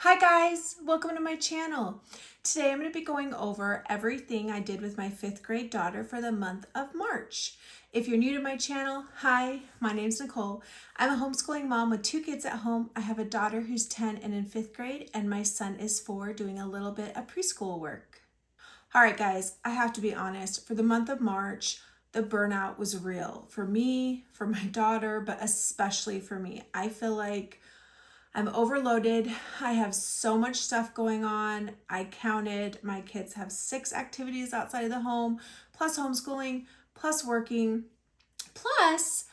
Hi guys, welcome to my channel. Today I'm going to be going over everything I did with my 5th grade daughter for the month of March. If you're new to my channel, hi, my name's Nicole. I'm a homeschooling mom with 2 kids at home. I have a daughter who's 10 and in 5th grade, and my son is 4 doing a little bit of preschool work. All right guys, I have to be honest, for the month of March, the burnout was real for me, for my daughter, but especially for me. I feel like I'm overloaded. I have so much stuff going on. I counted, my kids have 6 activities outside of the home, plus homeschooling, plus working, plus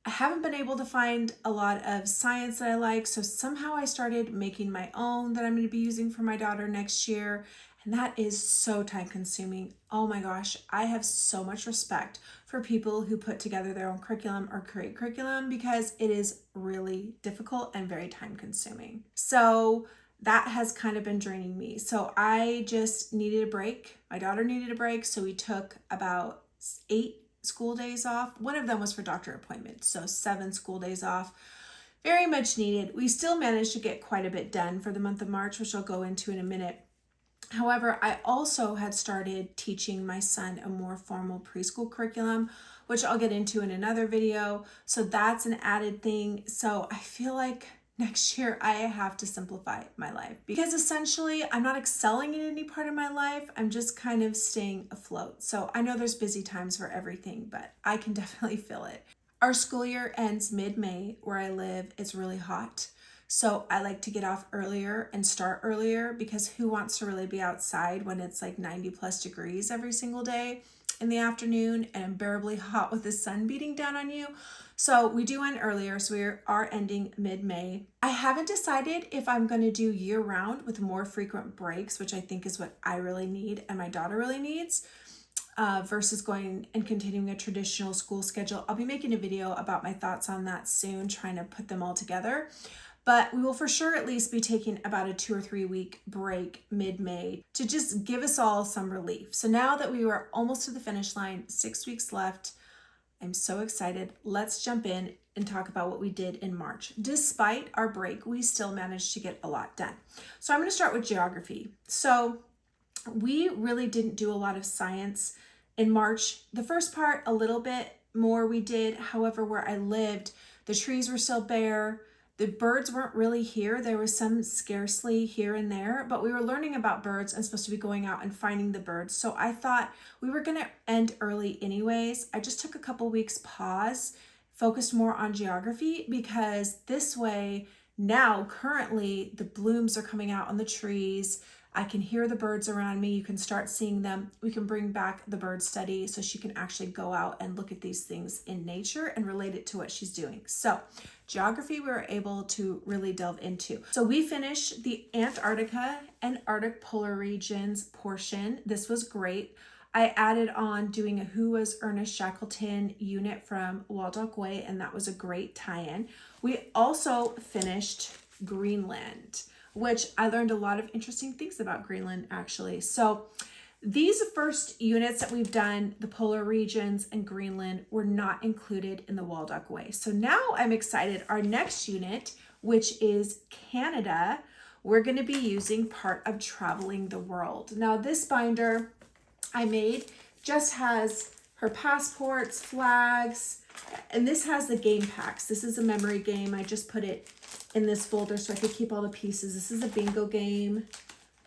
I haven't been able to find a lot of science that I like. So somehow I started making my own that I'm going to be using for my daughter next year. And that is so time consuming. Oh my gosh, I have so much respect for people who put together their own curriculum or create curriculum because it is really difficult and very time consuming. So that has kind of been draining me. So I just needed a break. My daughter needed a break. So we took about 8 school days off. One of them was for doctor appointments. So 7 school days off. Very much needed. We still managed to get quite a bit done for the month of March, which I'll go into in a minute. However, I also had started teaching my son a more formal preschool curriculum, which I'll get into in another video. So that's an added thing. So I feel like next year I have to simplify my life because essentially I'm not excelling in any part of my life. I'm just kind of staying afloat. So I know there's busy times for everything, but I can definitely feel it. Our school year ends mid-May. Where I live, it's really hot. So I like to get off earlier and start earlier because who wants to really be outside when it's like 90 plus degrees every single day in the afternoon and unbearably hot with the sun beating down on you. So we do end earlier. So we are ending mid-May. I haven't decided if I'm going to do year round with more frequent breaks, which I think is what I really need and my daughter really needs. Versus going and continuing a traditional school schedule. I'll be making a video about my thoughts on that soon, trying to put them all together. But we will for sure at least be taking about a 2 or 3 week break mid-May to just give us all some relief. So now that we were almost to the finish line, 6 weeks left, I'm so excited. Let's jump in and talk about what we did in March. Despite our break, we still managed to get a lot done. So I'm going to start with geography. So we really didn't do a lot of science in March. The first part, a little bit more we did. However, where I lived, the trees were still bare. The birds weren't really here. There was some scarcely here and there, but we were learning about birds and supposed to be going out and finding the birds. So I thought we were going to end early anyways. I just took a couple weeks pause, focused more on geography because this way now currently the blooms are coming out on the trees. I can hear the birds around me. You can start seeing them. We can bring back the bird study so she can actually go out and look at these things in nature and relate it to what she's doing. So geography we were able to really delve into. So we finished the Antarctica and Arctic polar regions portion. This was great. I added on doing a Who Was Ernest Shackleton unit from Waldock Way, and that was a great tie-in. We also finished Greenland, which I learned a lot of interesting things about Greenland actually. So these first units that we've done, the polar regions and Greenland, were not included in the Waldock Way. So now I'm excited. Our next unit, which is Canada, we're going to be using part of Traveling the World. Now this binder I made just has her passports, flags, and this has the game packs. This is a memory game. I just put it in this folder so I could keep all the pieces. This is a bingo game,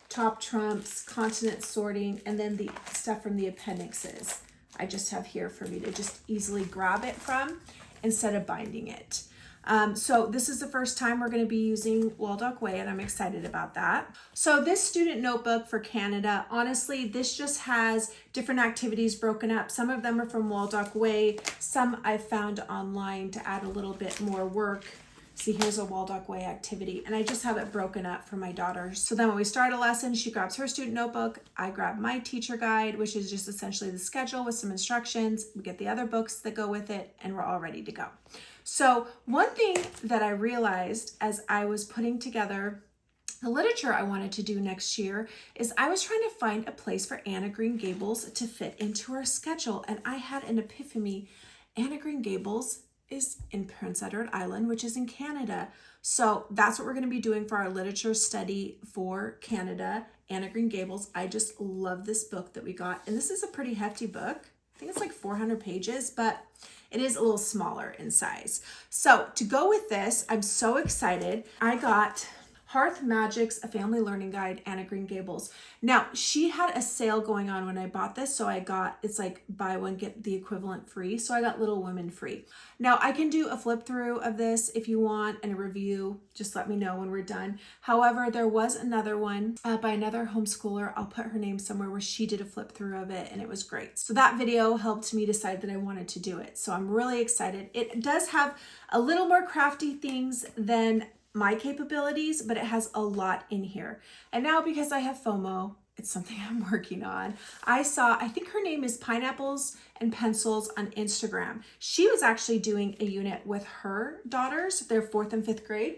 top trumps, continent sorting, and then the stuff from the appendixes I just have here for me to just easily grab it from instead of binding it. So this is the first time we're going to be using Waldock Way, and I'm excited about that. So this student notebook for Canada, honestly, this just has different activities broken up. Some of them are from Waldock Way. Some I found online to add a little bit more work. See, here's a Waldock Way activity, and I just have it broken up for my daughters. So then when we start a lesson, she grabs her student notebook, I grab my teacher guide, which is just essentially the schedule with some instructions. We get the other books that go with it, and we're all ready to go. So one thing that I realized as I was putting together the literature I wanted to do next year is I was trying to find a place for Anne of Green Gables to fit into our schedule, and I had an epiphany. Anne of Green Gables is in Prince Edward Island, which is in Canada. So that's what we're going to be doing for our literature study for Canada, Anne of Green Gables. I just love this book that we got. And this is a pretty hefty book. I think it's like 400 pages, but it is a little smaller in size. So to go with this, I'm so excited. I got Hearth Magic's A Family Learning Guide, Anne of Green Gables. Now, she had a sale going on when I bought this, so I got, it's like buy one, get the equivalent free. So I got Little Women free. Now, I can do a flip through of this if you want and a review. Just let me know when we're done. However, there was another one by another homeschooler. I'll put her name somewhere where she did a flip through of it, and it was great. So that video helped me decide that I wanted to do it. So I'm really excited. It does have a little more crafty things than my capabilities, but it has a lot in here. And now because I have FOMO, it's something I'm working on. I think her name is Pineapples and Pencils on Instagram. She was actually doing a unit with her daughters, they're 4th and 5th grade.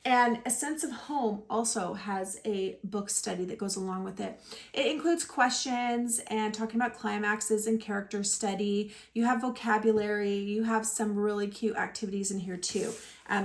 And A Sense of Home also has a book study that goes along with it. It includes questions and talking about climaxes and character study. You have vocabulary. You have some really cute activities in here too.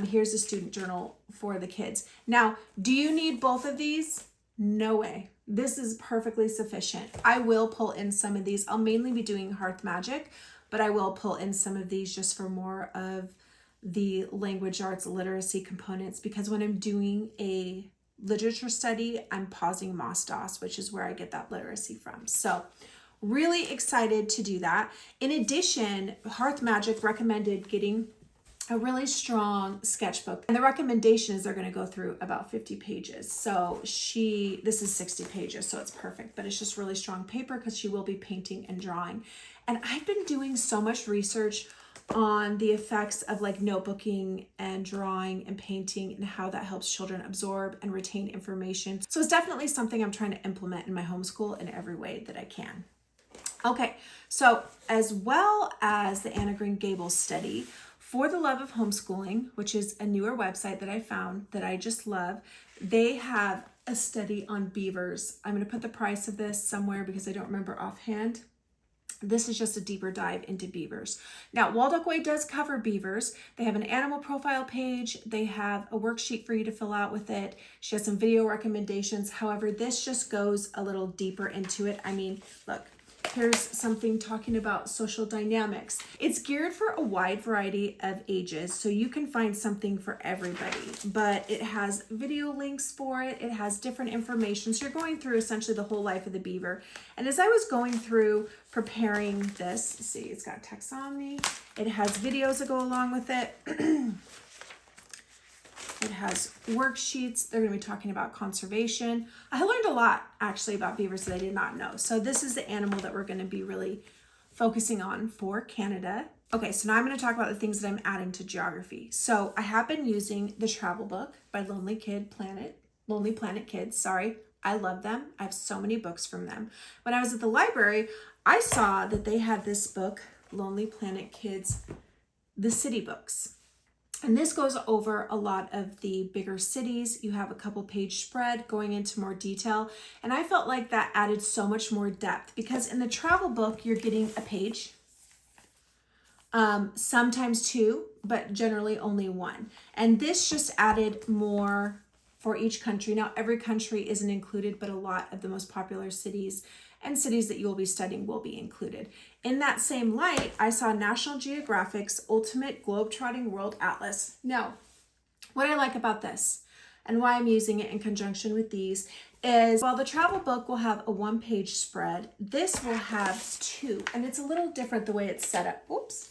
Here's a student journal for the kids. Now, do you need both of these? No way. This is perfectly sufficient. I will pull in some of these. I'll mainly be doing Hearth Magic, but I will pull in some of these just for more of the language arts literacy components, because when I'm doing a literature study, I'm pausing Moss-DOS, which is where I get that literacy from. So really excited to do that. In addition, Hearth Magic recommended getting a really strong sketchbook, and the recommendation is they're going to go through about 50 pages. So this is 60 pages, so it's perfect, but it's just really strong paper because she will be painting and drawing. And I've been doing so much research on the effects of like notebooking and drawing and painting and how that helps children absorb and retain information. So it's definitely something I'm trying to implement in my homeschool in every way that I can. Okay, so as well as the Anne of Green Gables study, For the Love of Homeschooling, which is a newer website that I found that I just love, they have a study on beavers. I'm going to put the price of this somewhere because I don't remember offhand. This is just a deeper dive into beavers. Now, Waldock Way does cover beavers. They have an animal profile page. They have a worksheet for you to fill out with it. She has some video recommendations. However, this just goes a little deeper into it. I mean, look, here's something talking about social dynamics. It's geared for a wide variety of ages, so you can find something for everybody, but it has video links for it. It has different information. So you're going through essentially the whole life of the beaver. And as I was going through preparing this, see, it's got taxonomy. It has videos that go along with it. It has worksheets. They're going to be talking about conservation. I learned a lot actually about beavers that I did not know. So this is the animal that we're going to be really focusing on for Canada. Okay, so now I'm going to talk about the things that I'm adding to geography. So I have been using the travel book by Lonely Planet Kids. Sorry, I love them. I have so many books from them. When I was at the library, I saw that they had this book, Lonely Planet Kids, the city books. And this goes over a lot of the bigger cities. You have a couple page spread going into more detail. And I felt like that added so much more depth because in the travel book, you're getting a page, sometimes two, but generally only one. And this just added more for each country. Now, every country isn't included, but a lot of the most popular cities and cities that you will be studying will be included. In that same light, I saw National Geographic's Ultimate Globetrotting World Atlas. Now, what I like about this and why I'm using it in conjunction with these is while the travel book will have a one-page spread, this will have two, and it's a little different the way it's set up. Oops.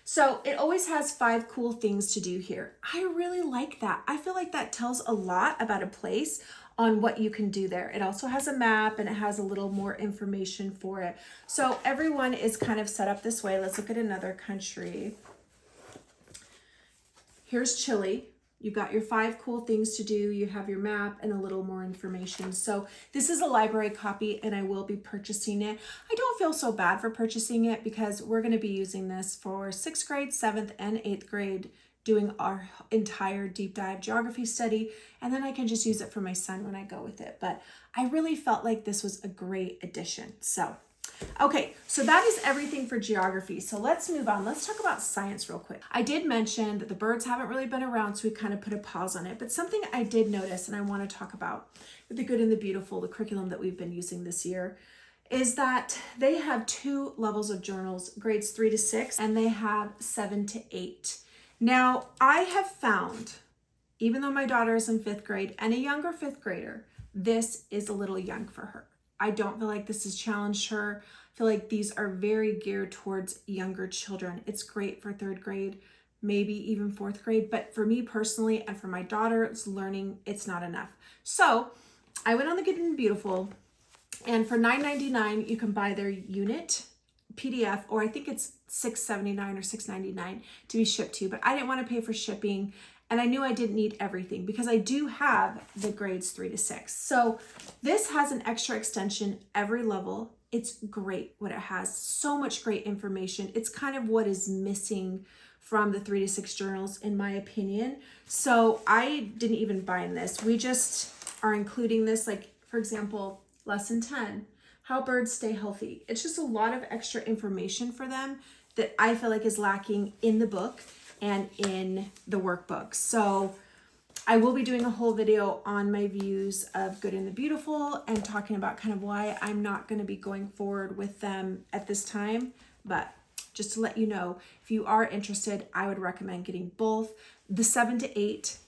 So it always has 5 cool things to do here. I really like that. I feel like that tells a lot about a place on what you can do there. It also has a map and it has a little more information for it. So everyone is kind of set up this way. Let's look at another country. Here's Chile. You've got your 5 cool things to do. You have your map and a little more information. So this is a library copy and I will be purchasing it. I don't feel so bad for purchasing it because we're going to be using this for 6th grade, 7th, and 8th grade, doing our entire deep dive geography study. And then I can just use it for my son when I go with it. But I really felt like this was a great addition. So Okay, so that is everything for geography. So let's move on. Let's talk about science real quick. I did mention that the birds haven't really been around, so we kind of put a pause on it. But something I did notice and I want to talk about with the good and the beautiful, the curriculum that we've been using this year, is that they have 2 levels of journals, grades 3 to 6, and they have 7 to 8. Now, I have found, even though my daughter is in 5th grade and a younger 5th grader, this is a little young for her. I don't feel like this has challenged her. I feel like these are very geared towards younger children. It's great for 3rd grade, maybe even 4th grade, but for me personally and for my daughter's learning, it's not enough. So I went on the Good and Beautiful, and for $9.99, you can buy their unit PDF, or I think it's $6.79 or $6.99 to be shipped to you, but I didn't want to pay for shipping. And I knew I didn't need everything because I do have the grades 3 to 6. So this has an extra extension every level. It's great what it has. So much great information. It's kind of what is missing from the 3 to 6 journals, in my opinion. So I didn't even buy in this. We just are including this, like, for example, lesson 10, how birds stay healthy. It's just a lot of extra information for them that I feel like is lacking in the book and in the workbook. So I will be doing a whole video on my views of Good and the Beautiful and talking about kind of why I'm not going to be going forward with them at this time. But just to let you know, if you are interested, I would recommend getting both. The 7 to 8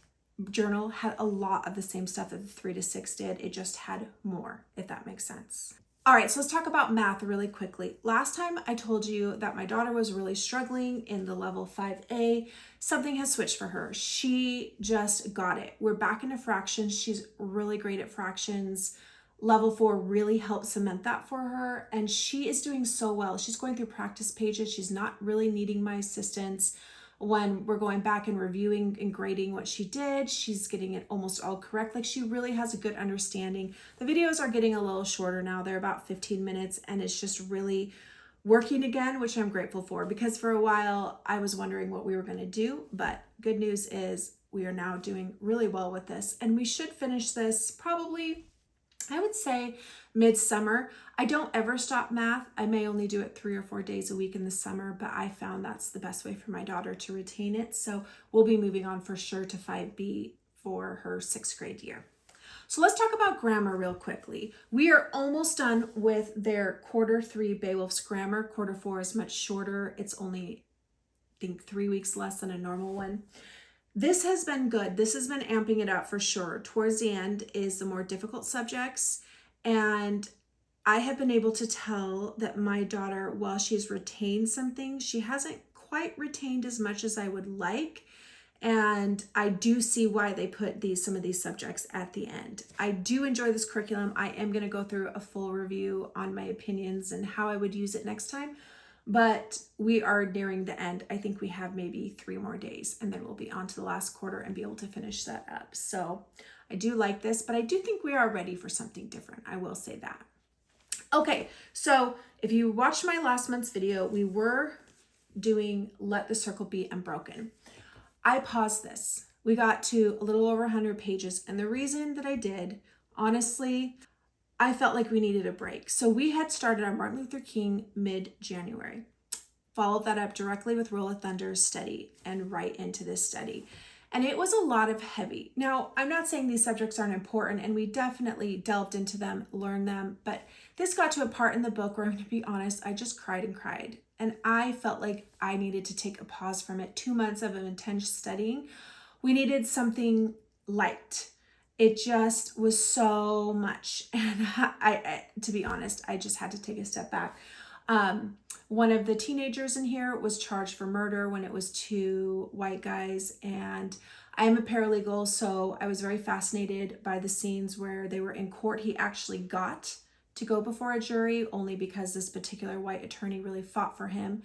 journal had a lot of the same stuff that the 3 to 6 did. It just had more, if that makes sense. All right, so let's talk about math really quickly. Last time I told you that my daughter was really struggling in the level 5A. Something has switched for her. She just got it. We're back into fractions. She's really great at fractions. Level 4 really helped cement that for her, and she is doing so well. She's going through practice pages. She's not really needing my assistance. When we're going back and reviewing and grading what she did, she's getting it almost all correct. Like, she really has a good understanding. The videos are getting a little shorter now. They're about 15 minutes, and it's just really working again, which I'm grateful for, because for a while I was wondering what we were going to do. But good news is we are now doing really well with this, and we should finish this probably, I would say, midsummer. I don't ever stop math. I may only do it 3 or 4 days a week in the summer, but I found that's the best way for my daughter to retain it. So we'll be moving on for sure to 5B for her 6th grade year. So let's talk about grammar real quickly. We are almost done with their quarter 3 Beowulf's grammar. Quarter 4 is much shorter. It's only, I think, 3 weeks less than a normal one. This has been good. This has been amping it up for sure. Towards the end is the more difficult subjects. And I have been able to tell that my daughter, while she's retained some things, she hasn't quite retained as much as I would like. And I do see why they put some of these subjects at the end. I do enjoy this curriculum. I am going to go through a full review on my opinions and how I would use it next time. But we are nearing the end. I think we have maybe 3 more days, and then we'll be on to the last quarter and be able to finish that up. So I do like this, but I do think we are ready for something different. I will say that. Okay, so if you watched my last month's video, we were doing Let the Circle Be Unbroken. I paused this. We got to a little over 100 pages, and the reason that I did, honestly, I felt like we needed a break. So we had started on Martin Luther King mid-January. Followed that up directly with Roll of Thunder's study and right into this study. And it was a lot of heavy. Now, I'm not saying these subjects aren't important, and we definitely delved into them, learned them, but this got to a part in the book where, I'm going to be honest, I just cried and cried. And I felt like I needed to take a pause from it. 2 months of intense studying. We needed something light. It just was so much. And I, to be honest, I just had to take a step back. One of the teenagers in here was charged for murder when it was 2 white guys. And I am a paralegal, so I was very fascinated by the scenes where they were in court. He actually got to go before a jury only because this particular white attorney really fought for him.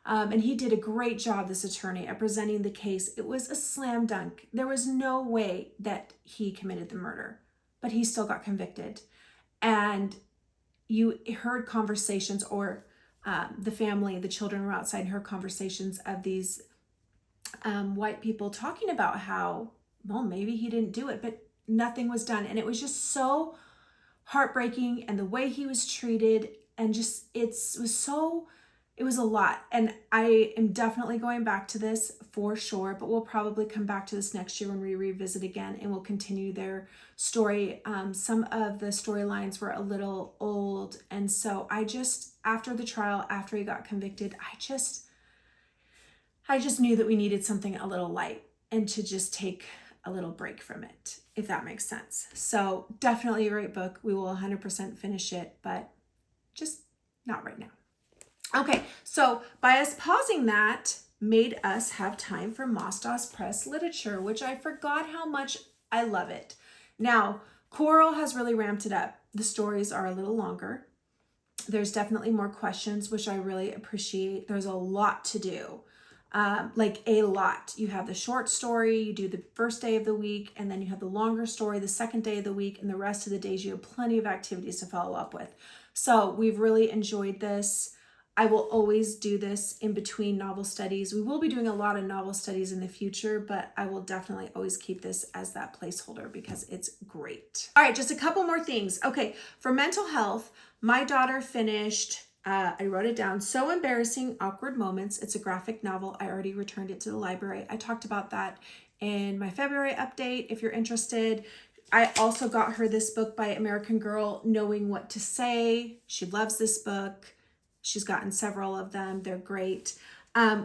And he did a great job, this attorney, at presenting the case. It was a slam dunk. There was no way that he committed the murder, but he still got convicted. And you heard conversations, or the family, the children were outside and heard conversations of these white people talking about how, well, maybe he didn't do it, but nothing was done. And it was just so heartbreaking, and the way he was treated, and just it was a lot. And I am definitely going back to this for sure, but we'll probably come back to this next year when we revisit again and we'll continue their story. Some of the storylines were a little old. And so I just, after the trial, after he got convicted, I just knew that we needed something a little light and to just take a little break from it, if that makes sense. So definitely a great book. We will 100% finish it, but just not right now. Okay, so by us pausing that made us have time for Mostas Press literature, which I forgot how much I love it. Now, Coral has really ramped it up. The stories are a little longer. There's definitely more questions, which I really appreciate. There's a lot to do, like a lot. You have the short story, you do the first day of the week, and then you have the longer story the second day of the week, and the rest of the days you have plenty of activities to follow up with. So we've really enjoyed this. I will always do this in between novel studies. We will be doing a lot of novel studies in the future, but I will definitely always keep this as that placeholder because it's great. All right, just a couple more things. Okay, for mental health, my daughter finished, I wrote it down, So Embarrassing, Awkward Moments. It's a graphic novel. I already returned it to the library. I talked about that in my February update if you're interested. I also got her this book by American Girl, Knowing What to Say. She loves this book. She's gotten several of them. They're great.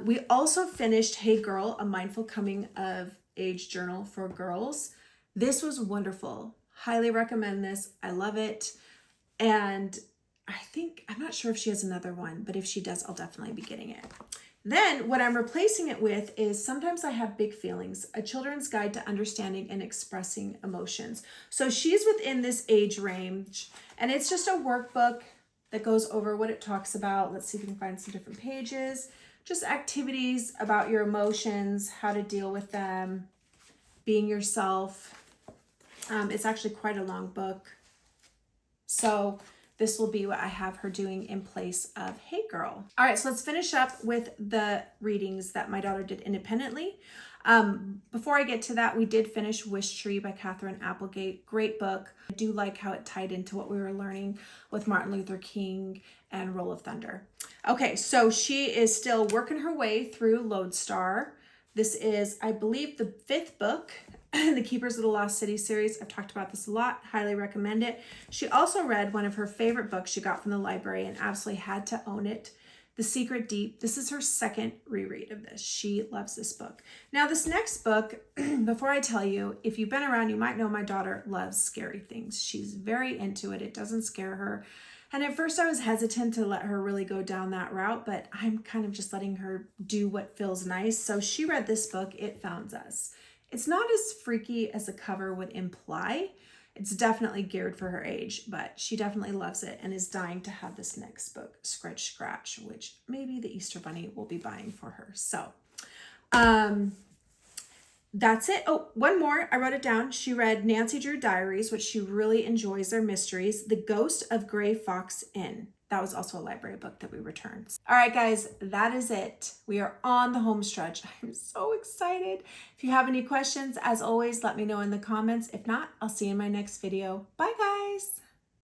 We also finished Hey Girl, A Mindful Coming of Age Journal for Girls. This was wonderful. Highly recommend this. I love it. And I'm not sure if she has another one, but if she does, I'll definitely be getting it. Then what I'm replacing it with is Sometimes I Have Big Feelings, a children's guide to understanding and expressing emotions. So she's within this age range, and it's just a workbook that goes over what it talks about. Let's see if we can find some different pages. Just activities about your emotions, how to deal with them, being yourself. It's actually quite a long book. So this will be what I have her doing in place of Hey Girl. All right, so let's finish up with the readings that my daughter did independently. Before I get to that, we did finish Wish Tree by Catherine Applegate. Great book. I do like how it tied into what we were learning with Martin Luther King and Roll of Thunder. Okay, so she is still working her way through Lodestar. This is, I believe, the 5th book in the Keepers of the Lost City series. I've talked about this a lot. Highly recommend it. She also read one of her favorite books she got from the library and absolutely had to own it, The Secret Deep. This is her second reread of this. She loves this book. Now, this next book, before I tell you, if you've been around, you might know my daughter loves scary things. She's very into it. It doesn't scare her. And at first I was hesitant to let her really go down that route, but I'm kind of just letting her do what feels nice. So she read this book, It Found Us. It's not as freaky as the cover would imply. It's definitely geared for her age, but she definitely loves it and is dying to have this next book, Scratch Scratch, which maybe the Easter Bunny will be buying for her. So that's it. Oh, one more. I wrote it down. She read Nancy Drew Diaries, which she really enjoys their mysteries. The Ghost of Gray Fox Inn. That was also a library book that we returned. All right, guys, that is it. We are on the home stretch. I'm so excited. If you have any questions, as always, let me know in the comments. If not, I'll see you in my next video. Bye, guys.